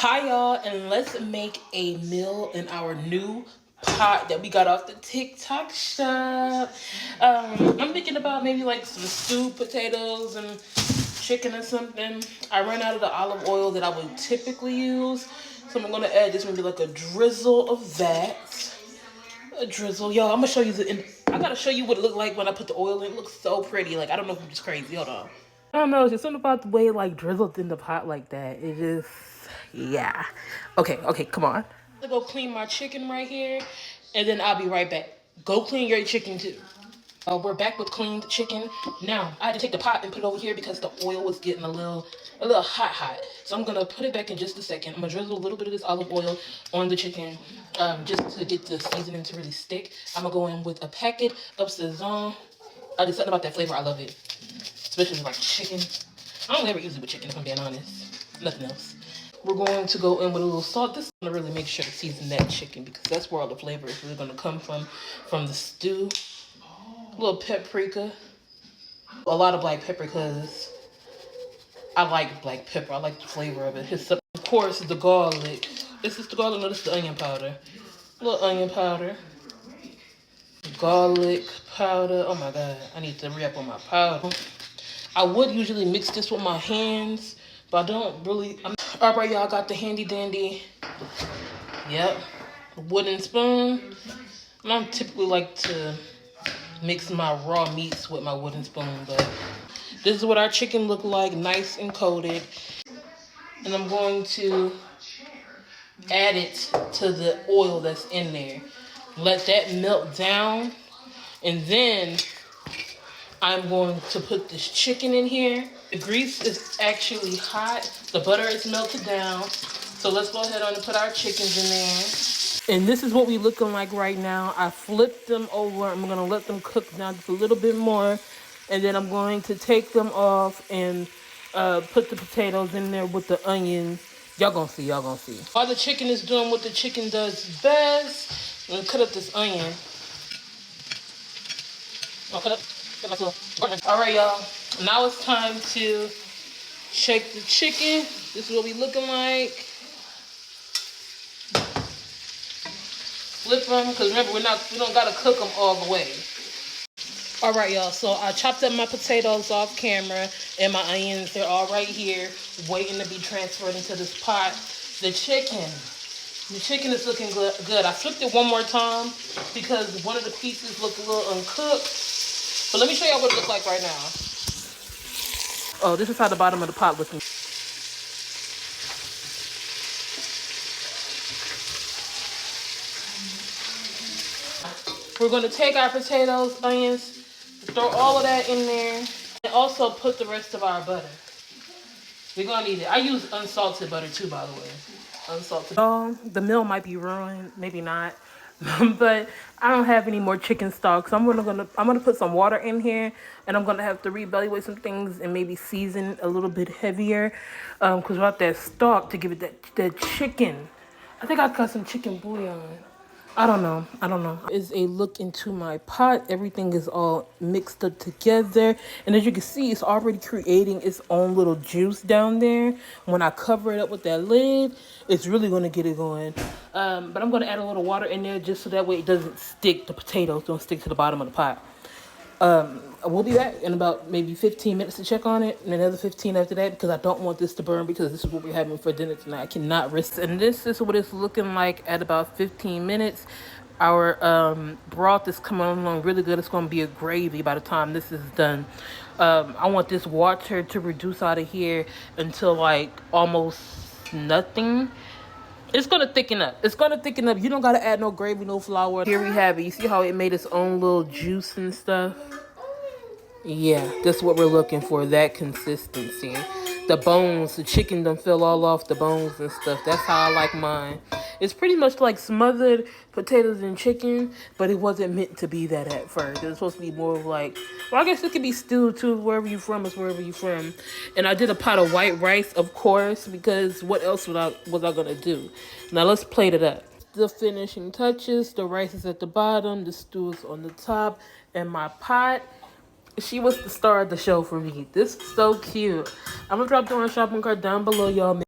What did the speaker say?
Hi y'all, and let's make a meal in our new pot that we got off the TikTok shop. I'm thinking about maybe like some stewed potatoes and chicken or something. I ran out of the olive oil that I would typically use, so I'm gonna add just maybe like a drizzle of that. A drizzle, y'all. I'm gonna show you I gotta show you what it looked like when I put the oil in. It looks so pretty. Like, I don't know if I'm just crazy. Hold on. I don't know. It's just something about the way it like drizzled in the pot like that. It just, yeah. Okay, come on. I'm gonna go clean my chicken right here, and then I'll be right back. Go clean your chicken too. We're back with cleaned chicken. Now, I had to take the pot and put it over here because the oil was getting a little hot. So I'm gonna put it back in just a second. I'm gonna drizzle a little bit of this olive oil on the chicken, just to get the seasoning to really stick. I'm gonna go in with a packet of Sazon. There's something about that flavor, I love it. Especially like chicken. I don't ever use it with chicken, if I'm being honest. Nothing else. We're going to go in with a little salt. This is gonna really make sure to season that chicken because that's where all the flavor is really gonna come from the stew. A little paprika. A lot of black pepper because I like black pepper. I like the flavor of it. Of course, the garlic. This is the garlic. No, this is the onion powder. A little onion powder. Garlic powder. Oh my god, I need to re-up on my powder. I would usually mix this with my hands, but I don't really. All right, y'all, got the handy dandy. Yep, wooden spoon. I don't typically like to mix my raw meats with my wooden spoon, but this is what our chicken look like, nice and coated. And I'm going to add it to the oil that's in there. Let that melt down, and then I'm going to put this chicken in here. The grease is actually hot. The butter is melted down. So let's go ahead and put our chickens in there. And this is what we looking like right now. I flipped them over. I'm gonna let them cook down just a little bit more. And then I'm going to take them off and put the potatoes in there with the onions. Y'all gonna see. While the chicken is doing what the chicken does best, I'm gonna cut up this onion. All right, y'all. Now it's time to shake the chicken. This is what we looking like. Flip them, because remember, we don't gotta cook them all the way. All right, y'all. So I chopped up my potatoes off camera, and my onions. They're all right here, waiting to be transferred into this pot. The chicken is looking good. I flipped it one more time because one of the pieces looked a little uncooked. But let me show y'all what it looks like right now. Oh, this is how the bottom of the pot looking. We're going to take our potatoes, onions, throw all of that in there, and also put the rest of our butter. We're going to need it. I use unsalted butter too, by the way. Unsalted. The meal might be ruined, maybe not. But I don't have any more chicken stock, so I'm gonna put some water in here, and I'm gonna have to reevaluate some things and maybe season a little bit heavier, because without that stock to give it that chicken. I think I got some chicken bouillon. I don't know. Is a look into my pot. Everything is all mixed up together. And as you can see, it's already creating its own little juice down there. When I cover it up with that lid, it's really going to get it going. But I'm going to add a little water in there just so that way it doesn't stick. The potatoes don't stick to the bottom of the pot. We'll be back in about maybe 15 minutes to check on it, and another 15 after that, because I don't want this to burn, because this is what we're having for dinner tonight. I cannot risk it. And this is what it's looking like at about 15 minutes. Our broth is coming along really good. It's going to be a gravy by the time this is done. I want this water to reduce out of here until like almost nothing. It's going to thicken up. You don't got to add no gravy, no flour. Here we have it. You see how it made its own little juice and stuff? Yeah, that's what we're looking for, that consistency. The bones, the chicken done fell all off the bones and stuff. That's how I like mine. It's pretty much like smothered potatoes and chicken, but it wasn't meant to be that at first. It was supposed to be more of like, well, I guess it could be stewed too. Wherever you're from is wherever you're from. And I did a pot of white rice, of course, because what else was I gonna do? Now let's plate it up. The finishing touches. The rice is at the bottom. The stew is on the top. And my pot, she was the star of the show for me. This is so cute. I'm gonna drop the shopping cart down below, y'all.